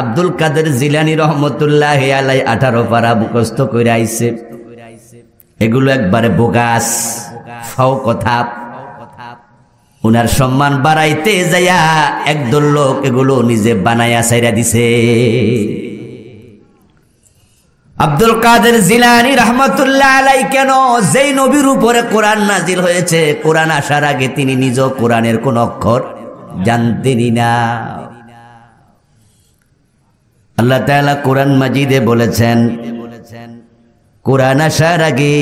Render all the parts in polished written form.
আব্দুল কাদের জিলানী রহমতুল্লাহি আলাইহি 18 পারা মুখস্থ করে আইছে। এগুলো একবারে বোগাস ফাও কথা। উনার সম্মান বাড়াইতে যাইয়া একদল লোক এগুলো নিজে বানায়া ছাইরা দিছে। আব্দুল কাদের জিলানী রহমতুল্লাহ আলাইহি কেন যেই নবীর উপরে কোরআন নাজিল হয়েছে, কোরআন আসার আগে তিনি নিজেও কোরআনের কোন অক্ষর জানতেনই না। আল্লাহ তাআলা কোরআন মাজিদে বলেছেন, কোরআন আসার আগে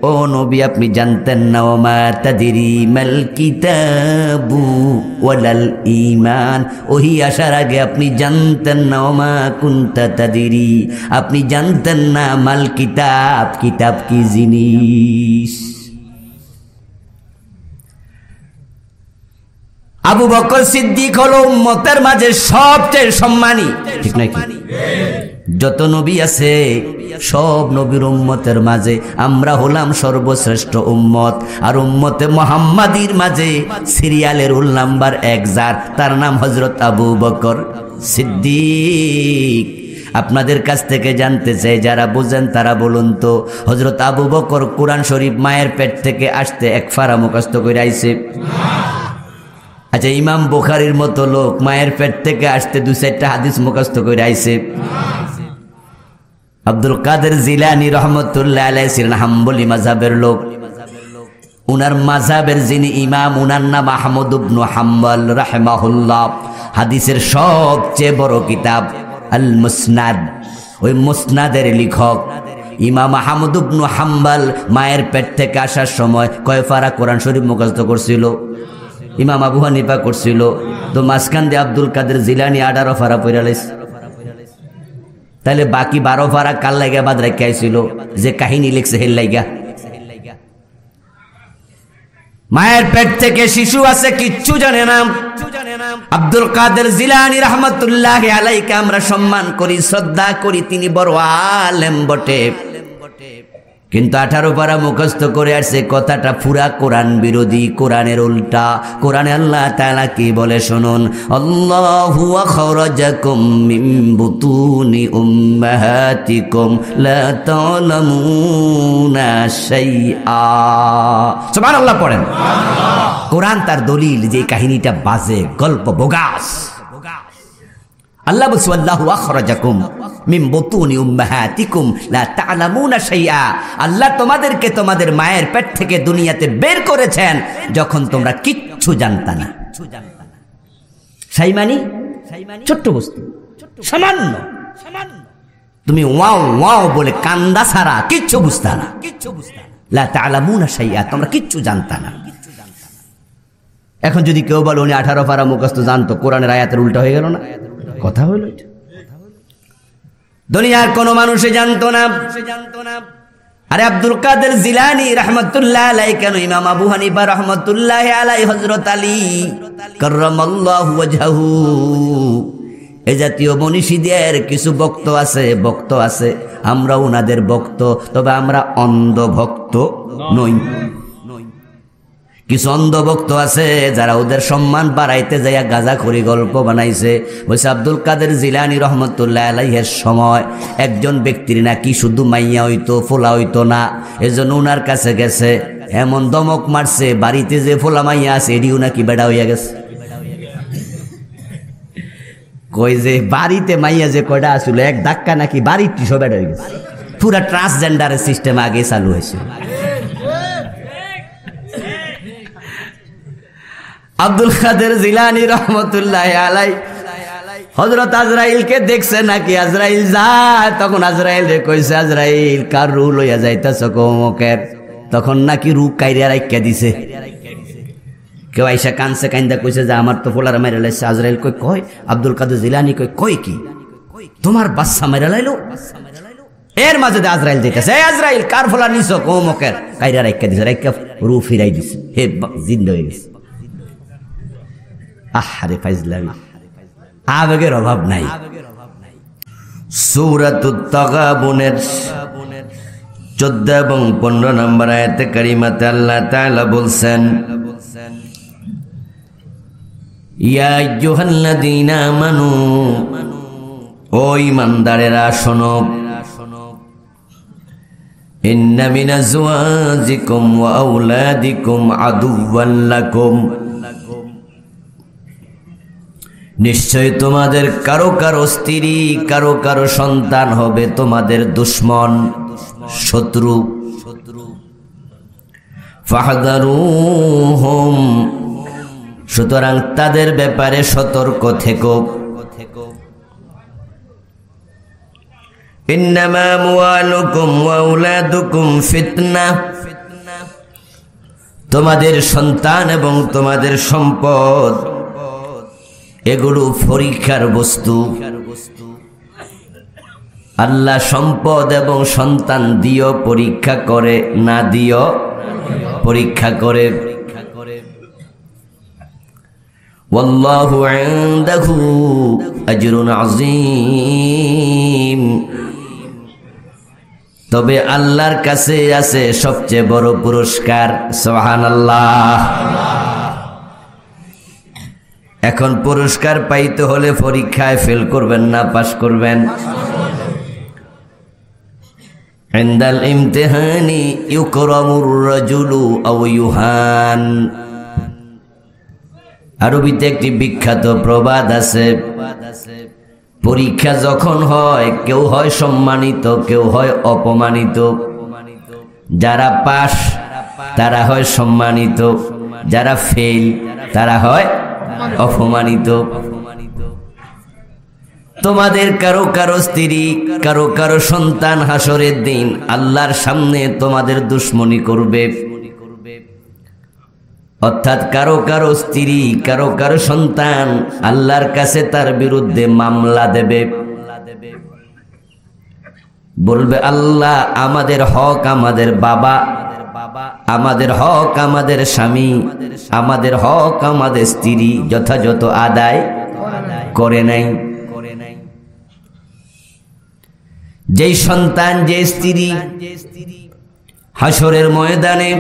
ও নবী আপনি জানতেন না, ওমা তাদরি মাল কিতাবু ওয়ালাল ঈমান। ওহি আসার আগে আপনি জানতেন না, ওমা কুনতা তাদরি, আপনি জানতেন না মাল কিতাব, কিতাব কি জিনিস। আবু বকর সিদ্দিক হলো উম্মতের মাঝে সবচেয়ে সম্মানী, ঠিক নাকি? যত নবী আছে সব নবীর উম্মতের মাঝে আমরা হলাম সর্বশ্রেষ্ঠ উম্মত। আর উম্মতে মুহাম্মাদির মাঝে সিরিয়ালের রোল নাম্বার 1 যার, তার নাম হযরত আবু বকর সিদ্দিক। আপনাদের কাছ থেকে জানতে চাই, যারা বুঝেন তারা বলুন তো, হযরত আবু বকর কোরআন শরীফ মায়ের পেট থেকে আসতে 1 পারা মুখস্থ করে আইছে? আচ্ছা, ইমাম বুখারীর মতো লোক মায়ের পেট থেকে আসতে 2-4টা হাদিস মুখস্থ করে আইছে? আব্দুল কাদের জিলানী রহমতুল্লাহ আলাইহি ছিলেন হাম্বলি মাযহাবের লোক। উনার মাযহাবের যিনি ইমাম, উনার নাম আহমদ ইবনে হাম্বল রাহিমাহুল্লাহ। হাদিসের সবচেয়ে বড় কিতাব আল মুসনাদ, ওই মুসনাদের লেখক ইমাম আহমদ ইবনে হাম্বল মায়ের পেট থেকে আসার সময় কয় পারা কোরআন শরীফ মুখস্থ করছিল? ইমাম আবু হানিফা করছিল, তো মাঝখান দিয়ে আব্দুল কাদের জিলানী 18 পারা পড়ে লাইছে। তাহলে বাকি 12 পারা কাল লাগা বাদ রেখে আইছিল, যে কাহিনী লিখছে হেল লাগা। মায়ের পেট থেকে শিশু আছে, কিচ্ছু জানে না। আব্দুল কাদের জিলানী রহমতুল্লাহি আলাইহি আমরা সম্মান করি, শ্রদ্ধা করি, তিনি বড় আলেম বটে, কিন্তু 18 পারা মুখস্থ করে আসছে। কথাটা পুরা কোরআন বিরোধী, কোরআনের উল্টা। কোরআনে আল্লাহ তাআলা কি বলে শুনুন, আল্লাহু আখরাজাকুম মিন বুতুনি উম্মাহাতিকুম লা তা'লামুনা শাইআ। সুবহানাল্লাহ পড়েন। কোরআন তার দলিল যে কাহিনীটা বাজে, গল্প, বোগাস। আল্লাহ বলছে আল্লাহু আখরাজাকুম মিন বুতুনি উম্মাহাতিকুম লা তা'লামুনা শাইআ। আল্লাহ তোমাদেরকে তোমাদের মায়ের পেট থেকে দুনিয়াতে বের করেছেন যখন তোমরা কিচ্ছু জানতা না। শাই মানে ছোট্ট বস্তু, সামান্য। তুমি ওয়াও ওয়াও বলে কান্দা ছাড়া কিচ্ছু বুঝতা না। লা তা'লামুনা শাইআ, তোমরা কিচ্ছু জানতা না। এখন যদি কেউ বলে উনি 18 পারা মুখস্থ জানতো, কোরআনের আয়াতের উল্টা হয়ে গেল না? কথা হলো এটা। দুনিয়ার কোন মানুষে জানতো না। আরে আব্দুল কাদের জিলানী রহমতুল্লাহ আলাইহি কেন, ইমাম আবু হানিফা রহমতুল্লাহি আলাইহি, হযরত আলী কাররামাল্লাহু ওয়াজহাহু, এই জাতীয় মনীষীদের কিছু ভক্ত আছে। আমরা ওনাদের ভক্ত, তবে আমরা অন্ধ ভক্ত নই। কিছু অন্ধভক্ত আছে যারা ওদের সম্মান বাড়াইতে যাইয়া গাঁজাখড়ি গল্প বানাইছে। বলছে আব্দুল কাদের জিলানী রহমতুল্লাহ আলাইহির সময় একজন ব্যক্তির নাকি শুধু মাইয়া হইতো, ফোলা হইতো না। এজন্য উনার কাছে গেছে, এমন দমক মারছে বাড়িতে যে ফোলা মাইয়া আছে এডিও নাকি বেড়া হইয়া গেছে। কই যে বাড়িতে মাইয়া যে কয়টা আসছিল, এক ধাক্কা নাকি বাড়ির টিসো বেড়া হয়ে গেছে। পুরা ট্রান্সজেন্ডারের সিস্টেম আগে চালু হয়েছে। আব্দুল কাদের জিলানী রহমতুল্লাহি আলাইহি হযরত আজরাইলকে দেখছে নাকি, আজরাইল যায়, তখন আজরাইল রে কইছে, আজরাইল কার রূহ লইয়া যাইতাছ কমকের? তখন নাকি রূহ কাইরা রাখিয়া দিছে। কেউ আইসা কানছে, কান্দা কইছে যে আমার তো ফোলার মেরে লাইছে। আজরাইল কই আব্দুল কাদের জিলানী কই কি তোমার বাচ্চা মেরে লাইলো? এর মাঝে আজরাইল যাইতাছে, এই আজরাইল কার ফোলা নিছো কমকের? কাইরা রাখিয়া দিছে, রাখিয়া রূহ ফিরাই দিছে, হে জিন্দা হয়ে গেছে। আহারে ফাইজলামি, আবেগের অভাব নাই। সূরাতুত তাগাবুনের 14 এবং 15 নম্বর আয়াতে কারিমাতে আল্লাহ তাআলা বলছেন, ইয়া আইয়ুহাল্লাযীনা আমানু ও ঈমানদারেরা শোনো, ইন্না মিন আজওয়াজিকুম ওয়া আওলাদিকুম আদুওয়ান লাকুম, নিশ্চয় তোমাদের কারো কারো স্ত্রী, কারো কারো সন্তান হবে তোমাদের দুশমন, শত্রু। ফাহদারুহুম, সুতরাং তাদের ব্যাপারে সতর্ক থেকো। ইন্নামা আমওয়ালুকুম ওয়া আওলাদুকুম ফিতনা, তোমাদের সন্তান এবং তোমাদের সম্পদ এগুলো পরীক্ষার বস্তু। আল্লাহ সম্পদ এবং সন্তান দিও পরীক্ষা করে, না দিও পরীক্ষা করে। ওয়াল্লাহু ইনদাহু আজরুন আযীম, তবে আল্লাহর কাছে আছে সবচেয়ে বড় পুরস্কার। সুবহানাল্লাহ। এখন পুরস্কার পাইতে হলে পরীক্ষায় ফেল করবেন না পাস করবেন? ইনদাল ইমতিহানি ইউকরামুর রাজুলু আও ইউহান, আরবিতে একটি বিখ্যাত প্রবাদ আছে, পরীক্ষা যখন হয় কেউ হয় সম্মানিত, কেউ হয় অপমানিত। যারা পাস তারা হয় সম্মানিত, যারা ফেল তারা হয় অপমানিত। তোমাদের কারো কারো স্ত্রী, কারো কারো সন্তান হাসরের দিন আল্লাহর সামনে তোমাদের দুশমনি করবে, অর্থাৎ কারো কারো স্ত্রী, কারো কারো সন্তান আল্লাহর কাছে তার বিরুদ্ধে মামলা দেবে, বলবে আল্লাহ আমাদের হক আমাদের বাবা, আমাদের হক আমাদের স্বামী, আমাদের হক আমাদের স্ত্রী যথাযথ আদায় করে নাই। যেই সন্তান, যে স্ত্রী হাসরের ময়দানে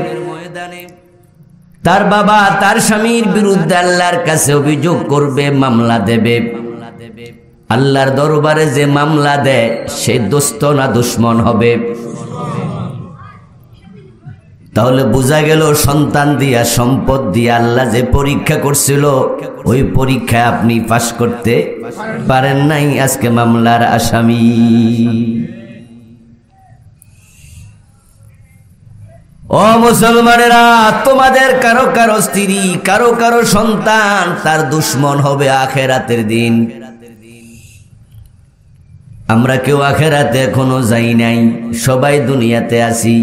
তার বাবা তার স্বামীর বিরুদ্ধে আল্লাহর কাছে অভিযোগ করবে, মামলা দেবে, আল্লাহর দরবারে যে মামলা দেয় সে দোস্ত না দুশমন হবে? তাহলে বোঝা গেল সন্তান দিয়া, সম্পদ দিয়া আল্লাহ যে পরীক্ষা করছিল ওই পরীক্ষায় আপনি পাস করতে পারেন নাই, আজকে মামলার আসামি। ও মুসলমানেরা, তোমাদের কারো কারো স্ত্রী, কারো কারো সন্তান তার দুশমন হবে আখিরাতের দিন। আমরা কেউ আখিরাতে এখনো যাই নাই, সবাই দুনিয়াতে আছি,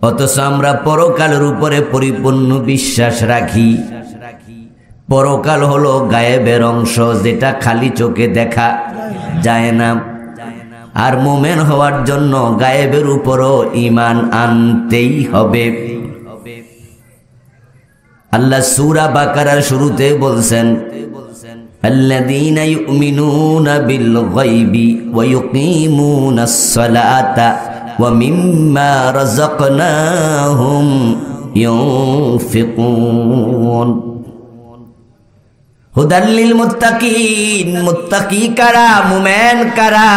অথচ আমরা পরকালের উপরে পরিপূর্ণ বিশ্বাস রাখি। পরকাল হলো গায়েবের অংশ, যেটা খালি চোখে দেখা যায় না। আর মুমিন হওয়ার জন্য গায়েবের উপরও ঈমান আনতেই হবে। আল্লাহ সূরা বাকারার শুরুতে বলছেন, আল্লাযীনা ইউমিনুনা বিল গায়বি ওয়া ইউকিমুনাস সালাতা ওয়া মিম্মা রাযাকনাহুম ইউনফিকুন। হুদাল লিল মুত্তাকিন, মুত্তাকি কারা? মুমিন কারা?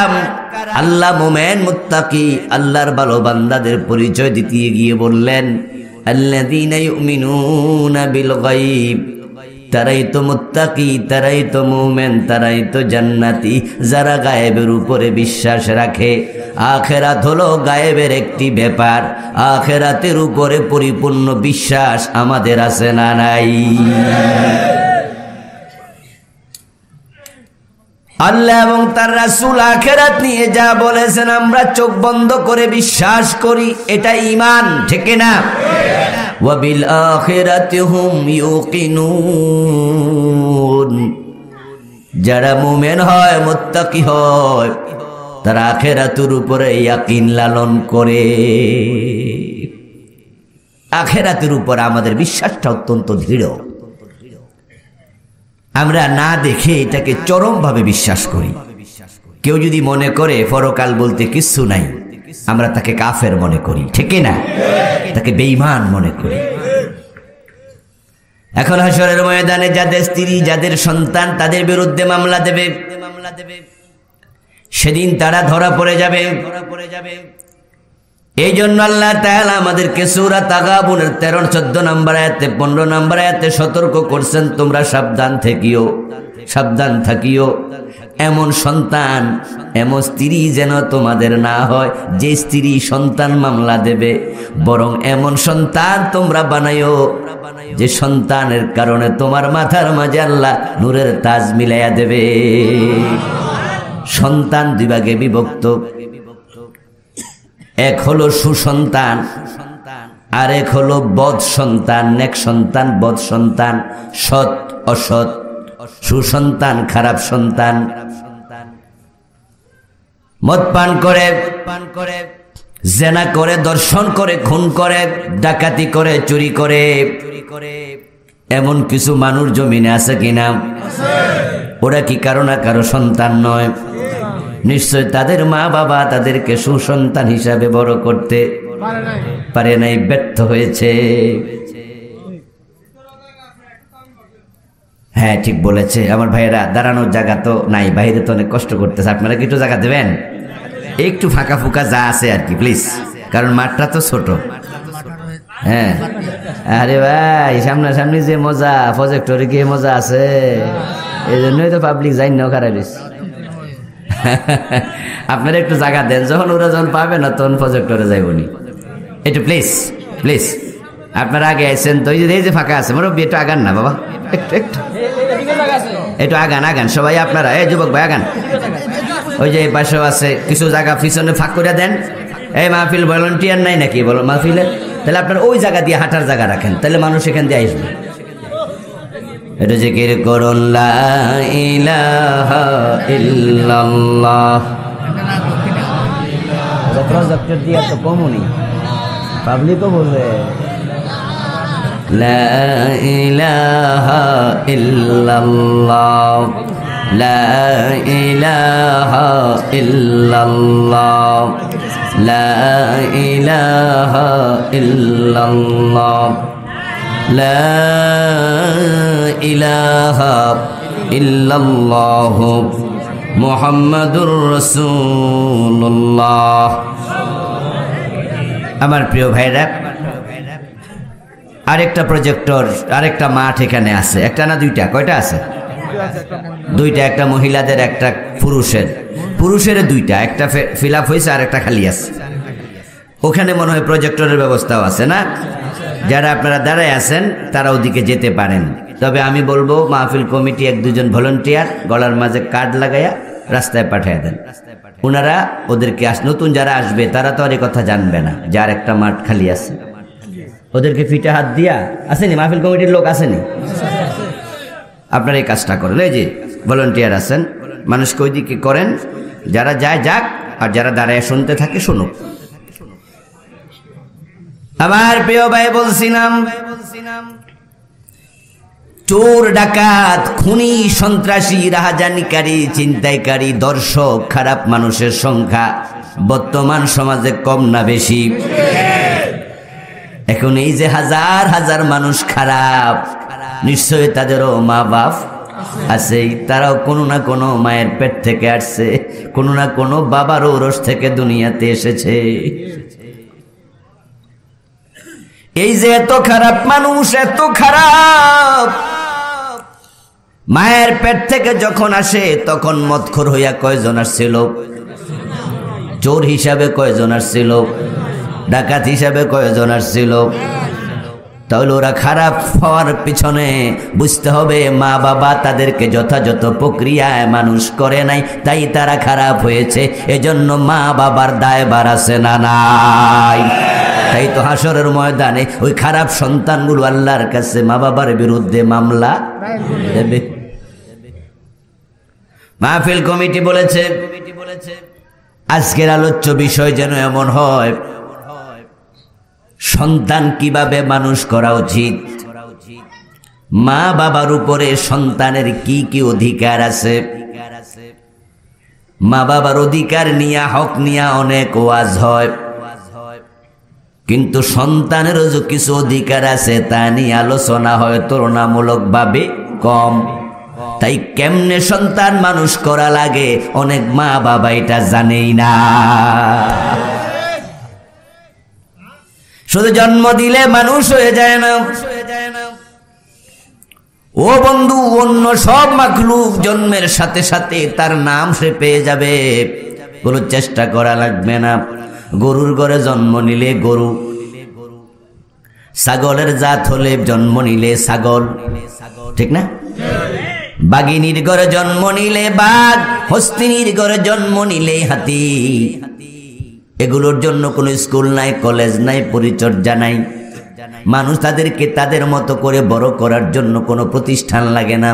আল্লাহ মুমিন মুত্তাকি আল্লাহর ভালো বান্দাদের পরিচয় দিতে গিয়ে বললেন, আল্লাযীনা ইউমিনুনা বিল গায়ব, তারাই তো মুত্তাকি, তারাই তো মুমিন, তারাই তো জান্নাতি, যারা গায়েবের উপরে বিশ্বাস রাখে। আখিরাত হলো গায়েবের একটি ব্যাপার, আখিরাতের উপরে পরিপূর্ণ বিশ্বাস আমাদের আছে না নাই? আল্লাহ এবং তার রাসূল আখিরাত নিয়ে যা বলেছেন আমরা চোখ বন্ধ করে বিশ্বাস করি, এটা ঈমান, ঠিক না? ওয়া বিল আখিরাতি হুম ইউকিনুন, যারা মুমিন হয়, মুত্তাকি হয়, তারা আখিরাতের উপরে ইয়াকিন লালন করে। আখিরাতের উপর আমাদের বিশ্বাসটা অত্যন্ত দৃঢ়। আমরা না দেখে এটাকে চরমভাবে বিশ্বাস করি। কেউ যদি মনে করে পরকাল বলতে কিচ্ছু নাই, আমরা তাকে কাফের মনে করি, ঠিক না? তাকে বেঈমান মনে করি। এখন হাসরের ময়দানে যাদের স্ত্রী যাদের সন্তান তাদের বিরুদ্ধে মামলা দেবে, সেদিন তারা ধরা পড়ে যাবে। এই জন্য আল্লাহ তাআলা আমাদেরকে সূরা তাগাবুনের 13-14 নম্বর আয়াতে 15 নম্বর আয়াতে সতর্ক করছেন, তোমরা সাবধান থাকিও এমন সন্তান এমন স্ত্রী যেন তোমাদের না হয় যে স্ত্রী সন্তান মামলা দেবে, বরং এমন সন্তান তোমরা বানাইও যে সন্তানের কারণে তোমার মাথার মাঝে আল্লাহ নূরের তাজ মিলাইয়া দেবে। সন্তান দুই ভাগে বিভক্ত, এক হলো সুসন্তান আর এক হলো বদ সন্তান। নেক সন্তান, বদ সন্তান, সৎ অসৎ, সুসন্তান খারাপ সন্তান। মদ পান করে, জেনা করে, দর্শন করে, খুন করে, ডাকাতি করে, চুরি করে, এমন কিছু মানুষ জমিনে আছে কিনা? ওরা কি কারো না কারো সন্তান নয়? নিশ্চয় তাদের মা বাবা তাদেরকে সুসন্তান হিসাবে বড় করতে পারে নাই, ব্যর্থ হয়েছে। হ্যাঁ, ঠিক বলেছে আমার ভাইয়েরা। দাঁড়ানোর জায়গা তো নাই, বাইরে তো অনেক কষ্ট করতেছে। আপনারা কি একটু জায়গা দেবেন? একটু ফাঁকা ফুকা যা আছে আর কি, প্লিজ, কারণ মাঠটা তো ছোট। হ্যাঁ, আরে ভাই সামনাসামনি যে মজা, প্রজেক্টরে গিয়ে মজা আছে, এই জন্যই তো পাবলিক যাই না খারাপ। আপনারা একটু জায়গা দেন, যখন ওরা যখন পাবে না তখন প্রজেক্টরে যাইবনি। একটু প্লিজ প্লিজ, আপনারা আগে আইসেন তো, এই যে ফাঁকা আছে মুরব্বী, একটু আগান না বাবা, একটু আগান সবাই আপনারা। এই যুবক ভাই আগান, ওই যে এই পাশেও আছে কিছু জায়গা পিছনে ফাঁক করে দেন। এই মাহফিল ভলান্টিয়ার নাই নাকি বলো মাহফিলে? তাহলে আপনারা ওই জায়গা দিয়ে হাঁটার জায়গা রাখেন, তাহলে মানুষ এখান দিয়ে আসবে। এটা জিকির করুন, লা ইলাহা ইল্লাল্লাহ। প্রজেক্টর দিয়ে তো কমই পাবলিকও বলবে লা ইলাহা ইল্লাল্লাহ, লা ইলাহা ইল্লাল্লাহ, লা ইলাহা ইল্লাল্লাহ, লা ইলাহা ইল্লাল্লাহ মুহাম্মাদুর রাসূলুল্লাহ। আমার প্রিয় ভাইরা, আরেকটা প্রজেক্টর, আরেকটা মাঠ এখানে আছে। একটা না দুইটা? কয়টা আছে? দুইটা, একটা মহিলাদের একটা পুরুষের দুইটা, একটা ফিল আপ হয়েছে আর একটা খালি আছে। ওখানে মনে হয় প্রজেক্টরের ব্যবস্থাও আছে না? যারা আপনারা দাঁড়ায় আছেন তারা ওদিকে যেতে পারেন। তবে আমি বলবো মাহফিল কমিটি 1-2 ভলান্টিয়ার গলার মাঝে কার্ড লাগাইয়া রাস্তায় পাঠিয়ে দেন। ওনারা ওদেরকে নতুন যারা আসবে তারা তো আর এই কথা জানবে না, যার একটা মাঠ খালি আছে, ওদেরকে ফিটে হাত দিয়া আসেনি মাহফিল কমিটির লোক আসেনি, আপনারা এই কাজটা করেন। এই যে ভলান্টিয়ার আছেন, মানুষকে ওইদিকে করেন, যারা যায় যাক, আর যারা দাঁড়ায় শুনতে থাকে শুনুক। আমার প্রিয় ভাই, বলছিলাম চোর, ডাকাত, খুনি, সন্ত্রাসী, রাহাজানিকারী, ছিনতাইকারী, দর্শক, খারাপ মানুষের সংখ্যা বর্তমান সমাজে কম না বেশি? এখন এই যে হাজার হাজার মানুষ খারাপ, নিশ্চয়ই তাদেরও মা বাপ আছে, তারাও কোনো না কোনো মায়ের পেট থেকে আসছে, কোনো না কোনো বাবার ঔরস থেকে দুনিয়াতে এসেছে। এই যে এত খারাপ মানুষ, এত খারাপ, মায়ের পেট থেকে যখন আসে তখন মদখোর হইয়া কয়জন আসছিল? চোর হিসাবে কয়জন আসছিল? ডাকাত হিসাবে কয়জন আসছিল? তাহলে ওরা খারাপ হওয়ার পিছনে বুঝতে হবে মা বাবা তাদেরকে যথাযথ প্রক্রিয়ায় মানুষ করে নাই, তাই তারা খারাপ হয়েছে। এজন্য মা বাবার দায়ভার আছে না নাই? তাই তো হাসরের ময়দানে ওই খারাপ সন্তানগুলো আল্লাহর কাছে মা বাবার বিরুদ্ধে মামলা দেবে। মাহফিল কমিটি বলেছে আজকের আলোচ্য বিষয় যেন এমন হয়, সন্তান কিভাবে মানুষ করা উচিত, মা বাবার উপরে সন্তানের কি কি অধিকার আছে। মা বাবার অধিকার নিয়া, হক নিয়া অনেক ওয়াজ হয়, কিন্তু সন্তানেরও যে কিছু অধিকার আছে তা নিয়ে আলোচনা হয় তুলনামূলকভাবে কম। তাই কেমনে সন্তান মানুষ করা লাগে অনেক মা বাবা এটা জানেই না। শুধু জন্ম দিলে মানুষ হয়ে যায় না। ও বন্ধু, অন্য সব মাখলুক জন্মের সাথে সাথে তার নাম সে পেয়ে যাবে, কোনো চেষ্টা করা লাগবে না। গরুর ঘরে জন্ম নিলে গরু, ছাগলের জাত হলে জন্ম নিলে ছাগল, ঠিক না? বাঘিনীর ঘরে জন্ম নিলে বাঘ, হস্তিনীর ঘরে জন্ম নিলে হাতি। এগুলোর জন্য কোনো স্কুল নাই, কলেজ নাই, পরিচর্যা নাই। মানুষ তাদেরকে তাদের মতো করে বড় করার জন্য কোনো প্রতিষ্ঠান লাগে না।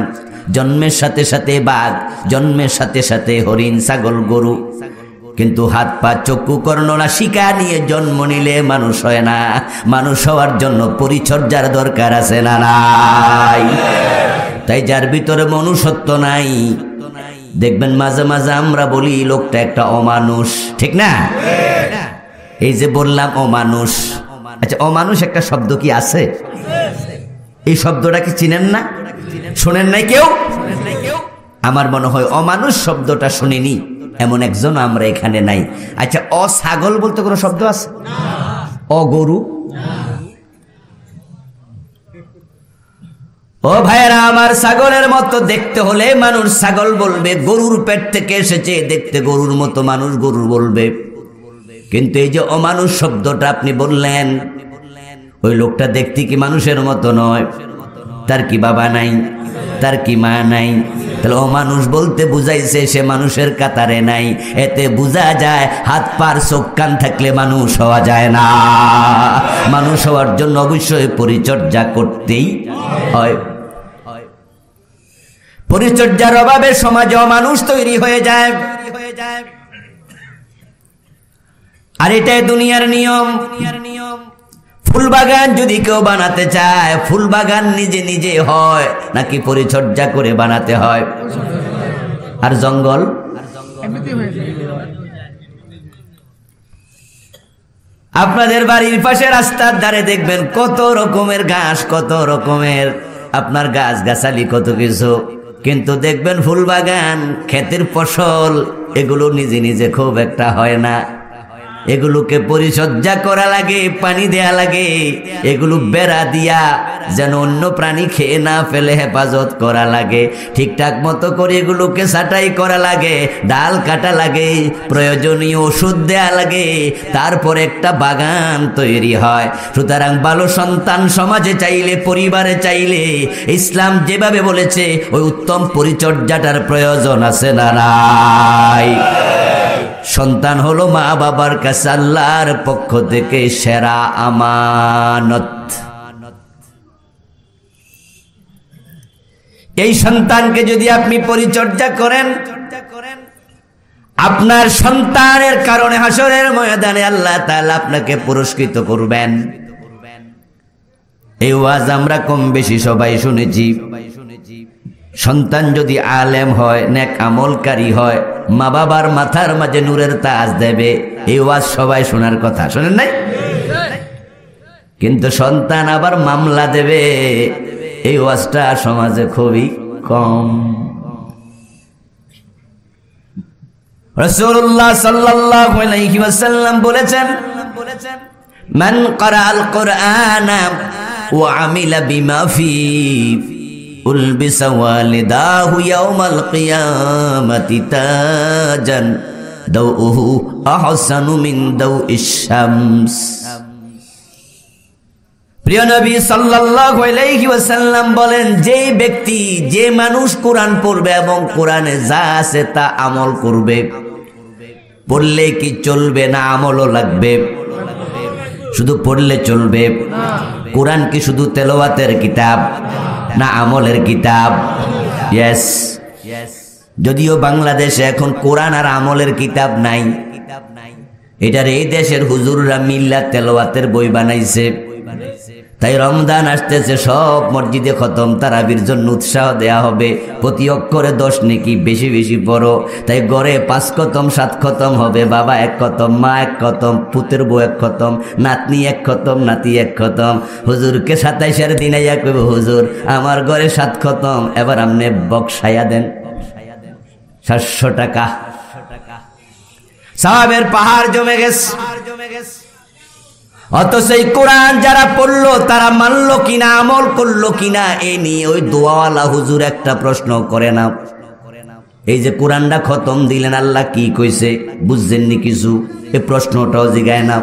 জন্মের সাথে সাথে বাঘ, জন্মের সাথে সাথে হরিণ, ছাগল, গরু। কিন্তু হাত পা চক্ষু কর্ণ নাসিকা নিয়ে জন্ম নিলে মানুষ হয় না। মানুষ হওয়ার জন্য পরিচর্যার দরকার আছে না নাই? তাই যার ভিতরে মনুষ্যত্ব নাই, দেখবেন মাঝে মাঝে আমরা বলি লোকটা একটা অমানুষ, ঠিক না? এই যে বললাম অমানুষ, আচ্ছা অমানুষ একটা শব্দ কি আছে? এই শব্দটা কি চিনেন না? শোনেন নাই কেউ? আমার মনে হয় অমানুষ শব্দটা শুনিনি এমন একজন আমরা এখানে নাই। আচ্ছা অছাগল বলতে কোনো শব্দ আছে? অগরু? ও ভাইয়েরা আমার, ছাগলের মতো দেখতে হলে মানুষ ছাগল বলবে, গরুর পেট থেকে এসেছে দেখতে গরুর মতো মানুষ গরু বলবে। কিন্তু এই যে অমানুষ শব্দটা আপনি বললেন, ওই লোকটা দেখতে কি মানুষের মতো নয়? তার কি বাবা নাই, তার কি মা নাই? তাহলে অমানুষ বলতে বুঝাইছে সে মানুষের কাতারে নাই। এতে বোঝা যায় হাত পার চোখ কান থাকলে মানুষ হওয়া যায় না। মানুষ হওয়ার জন্য অবশ্যই পরিচর্যা করতেই হয়। পরিচর্যার অভাবে সমাজে অমানুষ তৈরি হয়ে যায়। আর এটাই দুনিয়ার নিয়ম। ফুল বাগান যদি কেউ বানাতে চায়, ফুল বাগান নিজে নিজে হয় নাকি পরিচর্যা করে বানাতে হয়? আর জঙ্গল? আপনাদের বাড়ির পাশে রাস্তার ধারে দেখবেন কত রকমের ঘাস, কত রকমের আপনার গাছ গাছালি, কত কিছু। কিন্তু দেখবেন ফুল বাগান, ক্ষেতের ফসল, এগুলো নিজে নিজে খুব একটা হয় না। এগুলোকে পরিচর্যা করা লাগে, পানি দেয়া লাগে, এগুলো বেড়া দিয়া যেন অন্য প্রাণী খেয়ে না ফেলে হেফাজত করা লাগে। ঠিকঠাক মতো করে এগুলোকে ছাঁটাই করা লাগে, ডাল কাটা লাগে, প্রয়োজনীয় ওষুধ দেয়া লাগে, তারপরে একটা বাগান তৈরি হয়। সুতরাং ভালো সন্তান সমাজে চাইলে, পরিবারে চাইলে, ইসলাম যেভাবে বলেছে ওই উত্তম পরিচর্যাটার প্রয়োজন আছে না নাই? সন্তান হলো মা বাবার কাছে আল্লাহর পক্ষ থেকে সেরা আমানত। এই সন্তানকে যদি আপনি পরিচর্যা করেন, আপনার সন্তানের কারণে হাসরের ময়দানে আল্লাহ তাআলা আপনাকে পুরস্কৃত করবেন। এই ওয়াজ আমরা কম বেশি সবাই শুনেছি। সন্তান যদি আলেম হয়, নেক আমলকারী হয়, মা বাবার মাথার মাঝে নূরের তাজ দেবে। এই ওয়াজ সবাই শোনার কথা, শোনেন নাই? কিন্তু সন্তান আবার মামলা দেবে, এই ওয়াজটা সমাজে খুবই কম। রাসূলুল্লাহ সাল্লাল্লাহু আলাইহি ওয়াসাল্লাম বলেছেন, মান ক্বারাআল কুরআনা ওয়া আমিলা বিমা ফি উলবিস ওয়ালিদাহু ইয়াওমাল কিয়ামাতি তাজান দাউহু আহসানু মিন দাউইশ শামস। প্রিয় নবী সাল্লাল্লাহু আলাইহি ওয়াসাল্লাম বলেন, যে ব্যক্তি, যে মানুষ কোরআন পড়বে এবং কোরআনে যা আছে তা আমল করবে, পড়লে কি চলবে না আমলও লাগবে? শুধু পড়লে চলবে? কোরআন কি শুধু তেলাওয়াতের কিতাব না আমলের কিতাব? ইয়েস। যদিও বাংলাদেশে এখন কোরআন আর আমলের কিতাব নাই, এটার এই দেশের হুজুররা মিল্লাত তেলাওয়াতের বই বানাইছে। তাই রমজান আসতেছে, সব মসজিদে খতম তারাবির জন্য উৎসাহ দেয়া হবে। প্রতি অক্ষরে 10 নেকি, বেশি বেশি পড়ো। তাই গড়ে 5 খতম 7 খতম হবে। বাবা 1 খতম, মা 1 খতম, পুতের বউ 1 খতম, নাতনি 1 খতম, নাতি 1 খতম। হুজুরকে 27-এর দিন আইয়া কইব, হুজুর আমার ঘরে 7 খতম, এবার আপনি বক্সাইয়া দেন 700 টাকা। সাহাবের পাহাড় জমে গেছে। অথচ এই কোরআন যারা পড়লো তারা মানলো কিনা, আমল করলো কিনা, এই নিয়ে ওই দোয়াওয়ালা হুজুর একটা প্রশ্ন করে না। এই যে কোরআনটা খতম দিলেন, আল্লাহ কি কইছে বুঝছেননি কিছু? এই প্রশ্নটাও জিগায় না।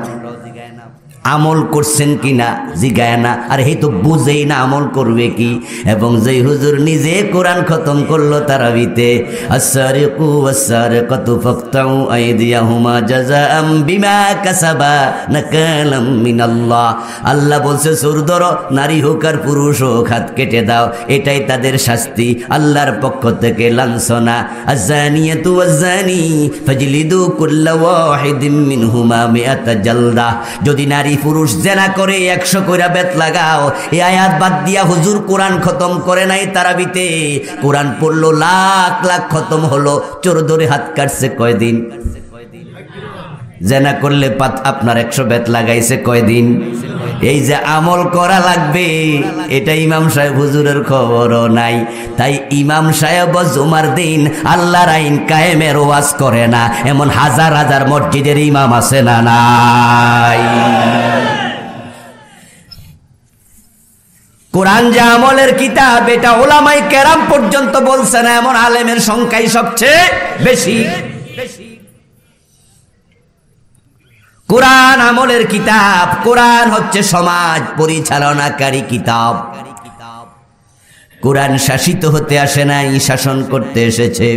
আমল করছেন কিনা জিগায় না। আর এই তো বুঝেই না, আমল করবে কি? এবং যেই হুজুর নিজে কোরআন খতম করলো তারাবিতে, আস-সারিকু ওয়াস-সারিকাতু ফাকতাউ আইদিয়াহুমা জাযাআম বিমা কাসাবা নাকালাম মিনাল্লাহ। আল্লাহ বলছে, চোর ধরো, নারী হোক আর পুরুষ হোক, হাত কেটে দাও, এটাই তাদের শাস্তি আল্লাহর পক্ষ থেকে, লাঞ্ছনা। আজ-জানিয়াতু ওয়াজ-জানি ফাজলিদু কুল্লা ওয়াহিদিম মিনহুমা মিআতা জালদা। যদি নারী পুরুষ জেনা করে 100 কইরা বেত লাগাও। এই আয়াত বাদ দিয়া হুজুর কোরআন খতম করে নাই তারাবিতে, কোরআন পড়লো, লাখ লাখ খতম হলো, চোর ধরে হাত কাটছে কয়দিন? জেনা করলে আপনার 100 বেত লাগাইছে কয়দিন? এই যে আমল করা লাগবে, এটা ইমাম সাহেব হুজুরের খবরও নাই। তাই ইমাম সাহেব জুমার দিন আল্লাহর আইন কায়েমের ওয়াজ করে না, এমন হাজার হাজার মসজিদের ইমাম আছে না নাই? কোরআন যে আমলের কিতাব, এটা ওলামায়ে কেরাম পর্যন্ত বলছে না, এমন আলেমের সংখ্যাই সবচেয়ে বেশি। কোরআন আমলের কিতাব। কোরআন হচ্ছে সমাজ পরিচালনাকারী কিতাব। কোরআন শাসিত হতে আসে নাই, শাসন করতে এসেছে।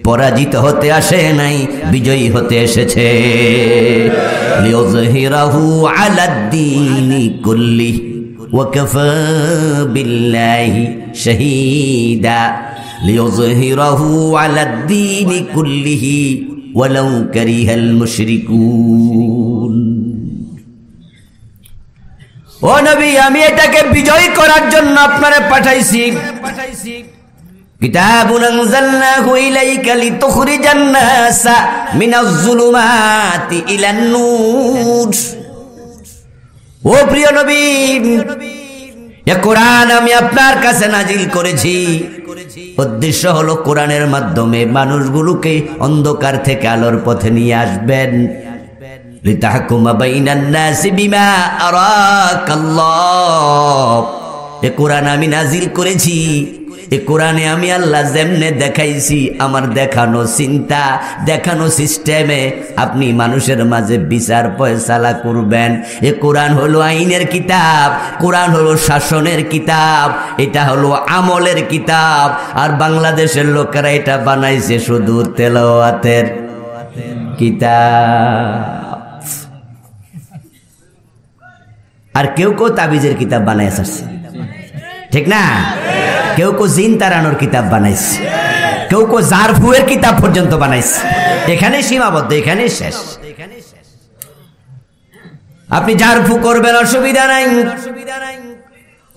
পরাজিত হতে আসে নাই, বিজয়ী হতে এসেছে। লিয়ুযহিরাহু আলাদ-দীনি কুল্লিহি ওয়া কাফা বিল্লাহি শাহীদা। লিয়ুযহিরাহু আলাদ-দীনি কুল্লিহি ওয়ালাউ কারিহাল মুশরিকুন। ও নবী, আমি এটাকে বিজয় করার জন্য আপনারে পাঠাইছি। কিতাবুন আনজালনাহু ইলাইকা লিতুখরিজান নাসা মিনাজ-জুলুমাতি ইলান-নূর। ও প্রিয় নবী, এ কোরআন আমি আপনার কাছে নাজিল করেছি। উদ্দেশ্য হলো কোরআনের মাধ্যমে মানুষগুলোকে অন্ধকার থেকে আলোর পথে নিয়ে আসবেন। লিতাহকুমা বাইনান নাসি বিমা আরাকাল্লাহ। এ কোরআন আমি নাজিল করেছি, এ কোরআনে আমি আল্লাহ যেমনে দেখাইছি, আমার দেখানো চিন্তা, দেখানো সিস্টেমে আপনি মানুষের মাঝে বিচার ফয়সালা করবেন। এ কোরআন হলো আইনের কিতাব, কোরআন হলো শাসনের কিতাব, এটা হলো আমলের কিতাব। আর বাংলাদেশের লোকেরা এটা বানাইছে শুধু তেলাওয়াতের কিতাব। আর কেউ কেউ তাবিজের কিতাব বানায় আসছে, ঠিক না? কেউ কেউ জিন তাড়ানোর কিতাব বানাইছে, কেউ কেউ জারফুয়ের কিতাব পর্যন্ত বানাইছে। এখানে সীমাবদ্ধ, এখানে শেষ। আপনি জারফু করবেন, অসুবিধা নাই।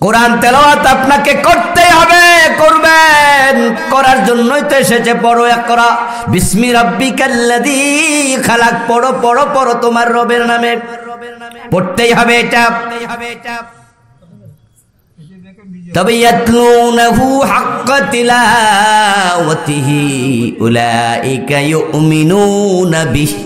কোরআন তেলাওয়াত আপনাকে করতে হবে, করবেন। করার জন্যই তো এসেছে। পড়ো, ইকরা বিসমি রাব্বিকাল্লাযী খালাক। পড়ো পড়ো পড়ো, তোমার রবের নামে পড়তেই হবে এটা। তবে ইয়াতলুনাহু হাক্কা তিলাওয়াতিহি উলাইকা ইউমিনুনা বিহি।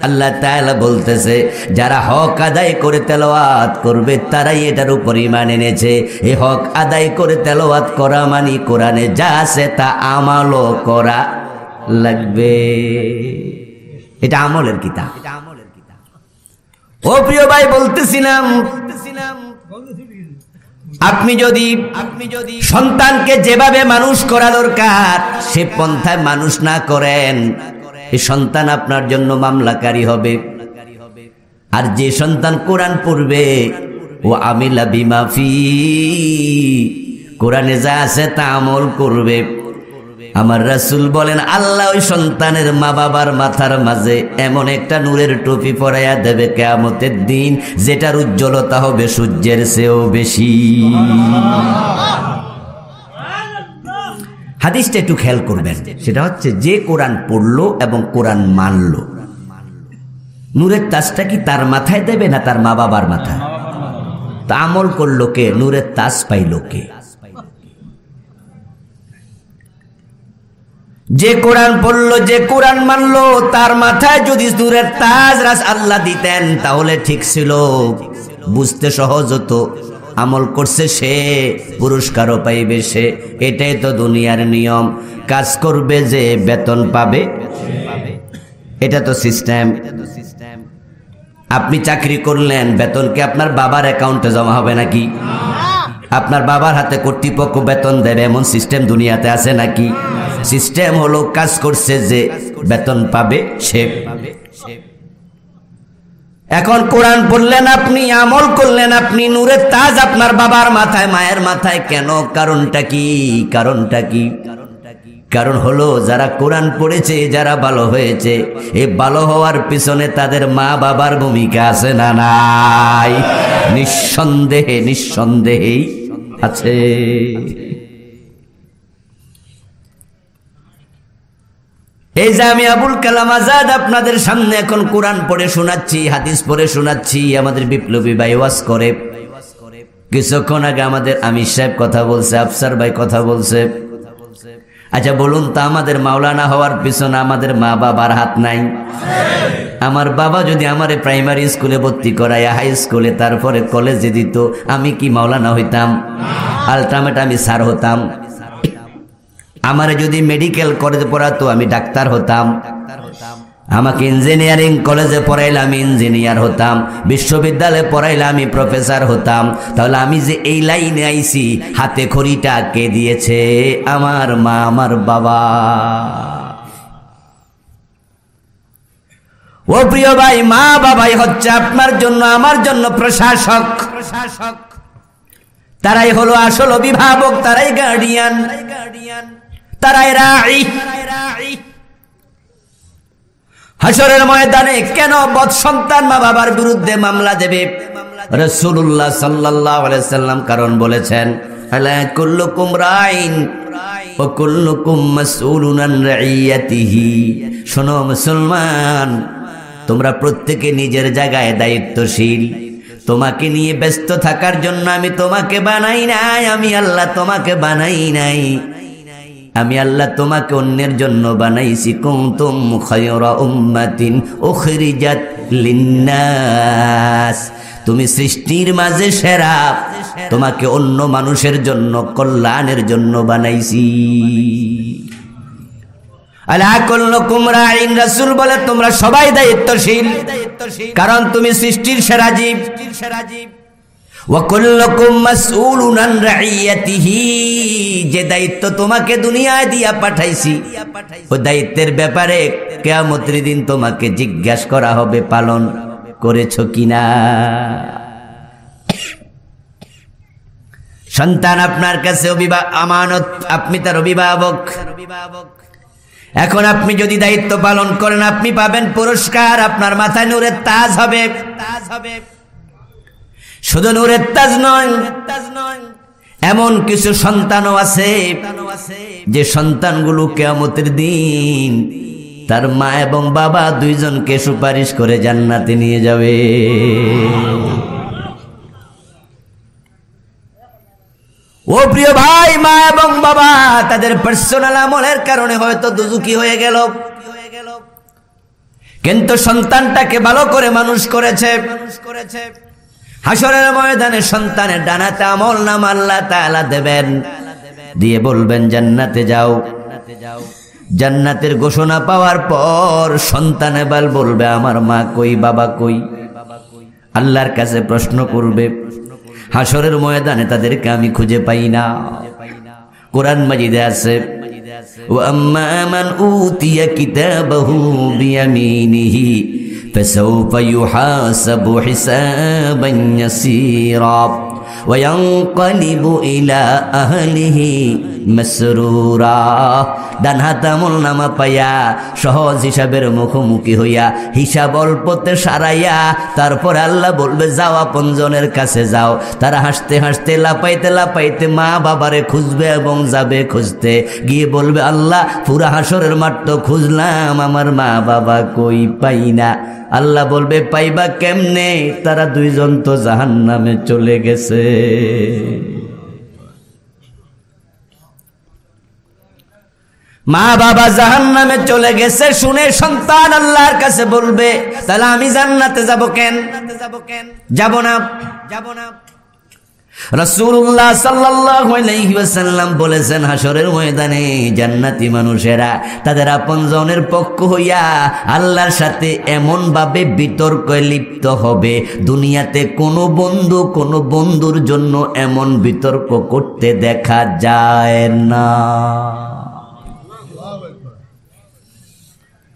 আল্লাহ তাআলা বলতেছে, যারা হক আদায় করে তেলাওয়াত করবে তারাই এটার উপর ঈমান এনেছে। এই হক আদায় করে তেলাওয়াত করা মানে কোরআনে যা আছে তা আমলও করা লাগবে। এটা আমলের কিতাব। ও প্রিয় ভাই, বলতেছিলাম, আপনি যদি সন্তানকে যেভাবে মানুষ করা দরকার সে পন্থায় মানুষ না করেন, এই সন্তান আপনার জন্য মামলাকারী হবে। আর যে সন্তান কোরআন পড়বে, ও আমিলা বিমা ফি, কোরআনে যা আছে তা আমল করবে, আমার রাসূল বলেন আল্লাহ ওই সন্তানের মা বাবার মাথার মাঝে এমন একটা নূরের টুপি পরাইয়া দেবে কিয়ামতের দিন, যেটার উজ্জ্বলতা হবে সূর্যের চেয়েও বেশি। হাদিসটা একটু খেয়াল করবেন, সেটা হচ্ছে যে কোরআন পড়লো এবং কোরআন মানলো, নূরের তাজটা কি তার মাথায় দেবে না তার মা বাবার মাথায়? তা আমল করলো কে? নূরের তাজ পাইল কে? যে কোরআন পড়লো, যে কোরআন মানলো, তার মাথায় যদি নূরের তাজ আল্লাহ দিতেন তাহলে ঠিক ছিল, বুঝতে সহজ হতো। আমল করছে সে, পুরস্কারও পাইবে সে। এটাই তো দুনিয়ার নিয়ম। কাজ করবে যে, বেতন পাবে, এটা তো সিস্টেম। আপনি চাকরি করলেন, বেতন কি আপনার বাবার অ্যাকাউন্টে জমা হবে নাকি? আপনার বাবার হাতে কর্তৃপক্ষ বেতন দেবে, এমন সিস্টেম দুনিয়াতে আছে নাকি? সিস্টেম হলো কাজ করছে যে, বেতন পাবে সে। এখন কোরআন পড়লেন আপনি, আমল করলেন আপনি, নূরের তাজ আপনার বাবার মাথায়, মায়ের মাথায় কেন? কারণটা কি? কারণটা কি? কারণ হলো যারা কোরআন পড়েছে, যারা ভালো হয়েছে, এই ভালো হওয়ার পিছনে তাদের মা বাবার ভূমিকা আছে না নাই? নিঃসন্দেহে, নিঃসন্দেহেই আছে। এই যে আমি আবুল কালাম আজাদ আপনাদের সামনে এখন কোরআন পড়ে শোনাচ্ছি, হাদিস পড়ে শোনাচ্ছি, আমাদের বিপ্লবী ভাই ওয়াজ করে। কিছুক্ষণ আগে আমাদের আমির সাহেব কথা বলছে, আফসার ভাই কথা বলছে। আচ্ছা বলুন তো, আমাদের মাওলানা হওয়ার পিছনে আমাদের মা বাবার হাত নাই? আমার বাবা যদি আমারে প্রাইমারি স্কুলে ভর্তি করায়, হাই স্কুলে, তারপরে কলেজে দিত, আমি কি মাওলানা হইতাম? আলটিমেট আমি স্যার হতাম। আমারে যদি মেডিকেল কলেজে পড়াতো, আমি ডাক্তার হতাম। আমাকে ইঞ্জিনিয়ারিং কলেজে পড়াইলে আমি ইঞ্জিনিয়ার হতাম, বিশ্ববিদ্যালয়ে পড়াইলে আমি প্রফেসর হতাম। তাহলে আমি যে এই লাইনে আইছি, হাতে খড়িটা কে দিয়েছে? আমার মা, আমার বাবা। ও প্রিয় ভাই, মা বাবাই হচ্ছে আপনার জন্য, আমার জন্য প্রশাসক। তারাই হলো আসল অভিভাবক, তারাই গার্ডিয়ান, তারাই রাই। হাসরের ময়দানে কেন বদ সন্তান মা বাবার বিরুদ্ধে মামলা দেবে? রাসূলুল্লাহ সাল্লাল্লাহু আলাইহি সাল্লাম কারণ বলেছেন, আলা কুল্লুকুম রাইন ওয়া কুল্লুকুম মাসউলুন আন রাইয়াতিহি। শোনো মুসলমান, তোমরা প্রত্যেকে নিজের জায়গায় দায়িত্বশীল। তোমাকে নিয়ে ব্যস্ত থাকার জন্য আমি তোমাকে বানাই নাই, আমি আল্লাহ তোমাকে বানাই নাই। আমি আল্লাহ তোমাকে অন্যের জন্য বানাইছি। কুনতুম খায়রা উম্মাতিন উখরিজাত লিন্নাস, তুমি সৃষ্টির মাঝে সেরা, তোমাকে অন্য মানুষের জন্য, কল্যাণের জন্য বানাইছি। আলা কুল্লুকুম রাইন, রাসূল বলে তোমরা সবাই দায়িত্বশীল, কারণ তুমি সৃষ্টির সেরা জীব। ওয়া কুল্লুকুম মাসউলুন আন রাইয়াতিহি, যে দায়িত্ব তোমাকে দুনিয়ায় দিয়া পাঠাইছি, ওই দায়িত্বের ব্যাপারে কিয়ামতের দিন তোমাকে জিজ্ঞাসা করা হবে, পালন করেছো কিনা। সন্তান আপনার কাছে আমানত, আপনি তার অভিভাবক। এখন আপনি যদি দায়িত্ব পালন করেন, আপনি পাবেন পুরস্কার, আপনার মাথায় নূরের তাজ হবে। শুধু নূরের তাজ নয়, এমন কিছু সন্তানও আছে যে সন্তানগুলো কিয়ামতের দিন তার মা এবং বাবা দুইজনকে সুপারিশ করে জান্নাতে নিয়ে যাবে। ও প্রিয় ভাই, মা এবং বাবা তাদের পার্সোনাল আমলের কারণে হয়তো দুজুকি হয়ে গেল, কিন্তু সন্তানটাকে ভালো করে মানুষ করেছে। হাসরের ময়দানে সন্তানের ডানাতে আমল নাম আল্লাহ তাআলা দেবেন, দিয়ে বলবেন জান্নাতে যাও। জান্নাতের ঘোষণা পাওয়ার পর সন্তান এবার বলবে আমার মা কই, বাবা কই? আল্লাহর কাছে প্রশ্ন করবে। হাসরের ময়দানে তাদেরকে আমি খুঁজে পাই না। কোরআন মাজিদে আছে, ওয়া আম্মা মান উতিয়া কিতাবাহু বিয়ামিনিহি ফাসাউফা ইউহাসাবু হিসাবান ইয়াসীরা ওয়ায়ানকালিবু ইলা আহলিহি মাসরুরা। ডান হাতে আমলনামা পাইয়া সহজ হিসাবের মুখোমুখি হইয়া হিসাব অল্পতে সারাইয়া তারপর আল্লাহ বলবে যাও আপনজনের কাছে যাও। তারা হাসতে হাসতে লাপাইতে লাপাইতে মা বাবারে খুঁজবে এবং যাবে খুঁজতে গিয়ে বলবে আল্লাহ পুরা হাসরের মাঠ তো খুঁজলাম, আমার মা বাবা কই পাই না। আল্লাহ বলবে পাইবা কেমনে, তারা দুইজন তো জাহান্নামে চলে গেছে। মা বাবা জাহান্নামে চলে গেছে শুনে সন্তান আল্লাহর কাছে বলবে তাহলে আমি জান্নাতে যাব কেন? যাব না। রাসূলুল্লাহ সাল্লাল্লাহু আলাইহি ওয়াসাল্লাম বলেছেন হাসরের ময়দানে জান্নাতি মানুষেরা তাদের আপনজনের পক্ষ হইয়া আল্লাহর সাথে এমন ভাবে বিতর্কে লিপ্ত হবে, দুনিয়াতে কোনো বন্ধু কোনো বন্ধুর জন্য এমন বিতর্ক করতে দেখা যায় না।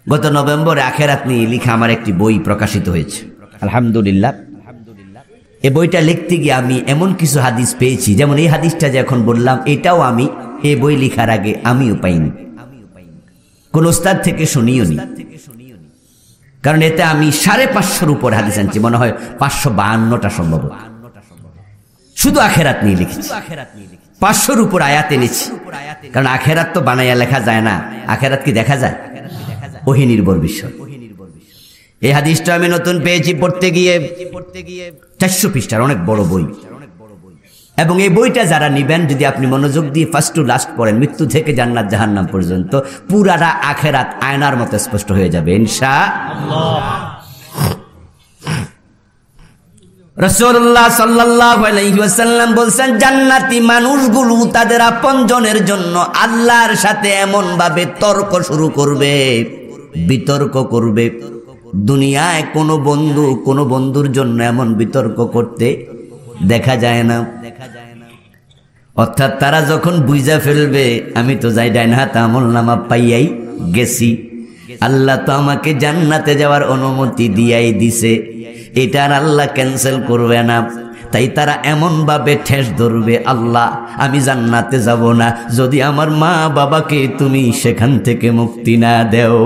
গত নভেম্বরে আখেরাত নিয়ে লেখা আমার একটি বই প্রকাশিত হয়েছে, আলহামদুলিল্লাহ। এই বইটা লিখতে গিয়ে আমি এমন কিছু হাদিস পেয়েছি, যেমন এই হাদিসটা যে এখন বললাম এটাও আমি এই বই লেখার আগে আমিও পাইনি, কোন ওস্তাদ থেকে শুনিও নি। কারণ এতে আমি 550-র উপর হাদিস আনছি, মনে হয় 552টা সম্ভব, শুধু আখেরাত নিয়ে লিখেছি। 500-র উপর আয়াত এনেছি, কারণ আখেরাত তো বানাইয়া লেখা যায় না। আখেরাত কি দেখা যায়? ওহী নির্ভর বিষয়। এই হাদিসটা আমি নতুন পেয়েছি পড়তে গিয়ে 400 পৃষ্ঠার অনেক বড় বই। এবং এই বইটা যারা নিবেন যদি আপনি মনোযোগ দিয়ে ফার্স্ট টু লাস্ট পড়েন, মৃত্যু থেকে জান্নাত জাহান্নাম পর্যন্ত পুরাটা আখেরাত আয়নার মতো স্পষ্ট হয়ে যাবে ইনশাআল্লাহ। রাসূলুল্লাহ সাল্লাল্লাহু আলাইহি ওয়াসাল্লাম বলেন জান্নাতি মানুষগুলো তাদের আপনজনের জন্য আল্লাহর সাথে এমন ভাবে তর্ক শুরু করবে, বিতর্ক করবে। দুনিয়ায় কোনো বন্ধু কোনো বন্ধুর জন্য এমন বিতর্ক করতে দেখা যায় না। অর্থাৎ তারা যখন বুঝা ফেলবে আমি তো যাই ডাইন হাতে আমলনামা পাইয়াই গেছি, আল্লাহ তো আমাকে জান্নাতে যাওয়ার অনুমতি দিয়াই দিছে, এটা আর আল্লাহ ক্যান্সেল করবে না। তাই তারা এমন ভাবে ঠেস ধরবে আল্লাহ আমি জান্নাতে যাব না যদি আমার মা বাবাকে তুমি সেখান থেকে মুক্তি না দেও।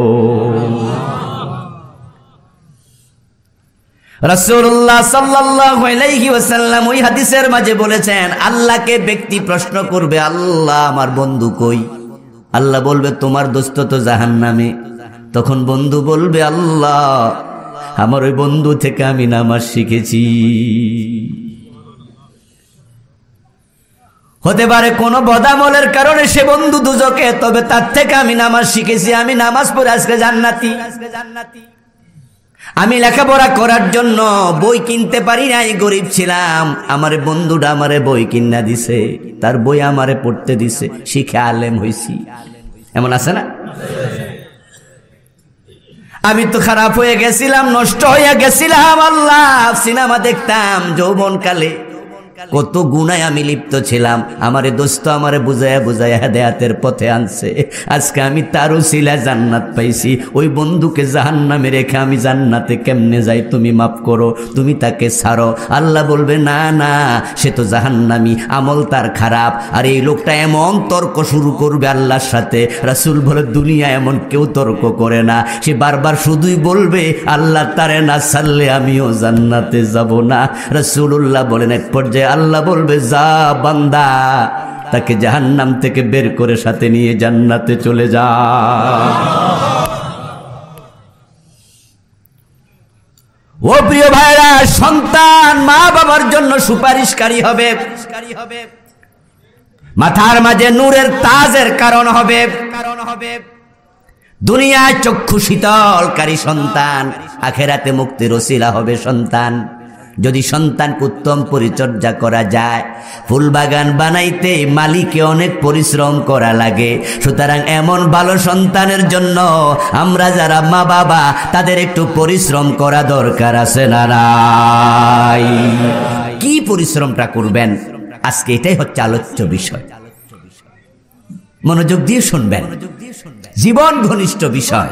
রাসূলুল্লাহ সাল্লাল্লাহু আলাইহি ওয়াসাল্লাম ওই হাদিসের মাঝে বলেছেন আল্লাহকে ব্যক্তি প্রশ্ন করবে আল্লাহ আমার বন্ধু কই? আল্লাহ বলবে তোমার দোস্ত তো জাহান্নামে। তখন বন্ধু বলবে আল্লাহ আমার ওই বন্ধু থেকে আমি নামাজ শিখেছি। হতে পারে কোনো বদামলের কারণে সে বন্ধু দুজকে, তবে তার থেকে আমি নামাজ শিখেছি, আমি নামাজ পড়ে আজকে জান্নাতি। আমি লেখাপড়া করার জন্য বই কিনতে পারি নাই, গরিব ছিলাম, আমার বন্ধুটা আমারে বই কিনা দিছে, তার বই আমারে পড়তে দিছে, শিখে আলেম হইছি। এমন আছে না? আমি তো খারাপ হয়ে গেছিলাম, নষ্ট হয়ে গেছিলাম। আল্লাহ সিনেমা দেখতাম যৌবনকালে, কত গুনায় আমি লিপ্ত ছিলাম। আমারে দোস্ত আমারে বুঝায়া বুঝায়া হেদায়েতের পথে আনছে, আজকে আমি তার উসিলায় জান্নাত পাইছি। ওই বন্ধুকে জাহান্নামে রেখে আমি জান্নাতে কেমনে যাই? তুমি মাফ করো, তুমি তাকে ছাড়ো। আল্লাহ বলবে না না, সে তো জাহান্নামী, আমল তার খারাপ। আর এই লোকটা এমন তর্ক শুরু করবে আল্লাহর সাথে। রাসূল বলে দুনিয়া এমন কেউ তর্ক করে না, সে বারবার শুধুই বলবে আল্লাহ তারে না ছাড়লে আমিও জান্নাতে যাব না। রাসূলুল্লাহ বলেন এক পর্যায়ে আল্লাহ বলবে যা বান্দা, তাকে জাহান্নাম থেকে বের করে সাথে নিয়ে জান্নাতে চলে যা। ও প্রিয় ভাইরা, সন্তান মা বাবার জন্য সুপারিশকারী হবে, মাথার মাঝে নূরের তাজের কারণ হবে। দুনিয়ায় চক্ষু শীতলকারী সন্তান, আখেরাতে মুক্তির ওসিলা হবে সন্তান। যদি সন্তানকে উত্তম পরিচর্যা করা যায়, ফুল বাগান বানাইতে মালিকে অনেক পরিশ্রম করা লাগে। সুতরাং এমন ভালো সন্তানের জন্য আমরা যারা মা বাবা তাদের একটু পরিশ্রম করা দরকার আছে না নাই? কি পরিশ্রমটা করবেন আজকে এটাই হচ্ছে আলোচ্য বিষয়। মনোযোগ দিয়ে শুনবেন, জীবন ঘনিষ্ঠ বিষয়।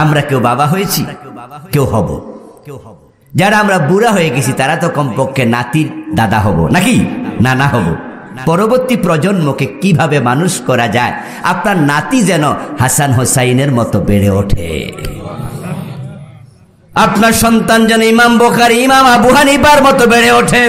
আমরা কেউ বাবা হয়েছি, কেউ হব। যারা আমরা বুড়া হয়ে গেছি তারা তো কমপক্ষে নাতির দাদা হব নাকি, নানা হব। পরবর্তী প্রজন্মকে কিভাবে মানুষ করা যায়, আপনার নাতি যেন হাসান হোসাইনের মতো বেড়ে ওঠে, আপনার সন্তান যেন ইমাম বুখারী, ইমাম আবু হানিফার মতো বেড়ে ওঠে।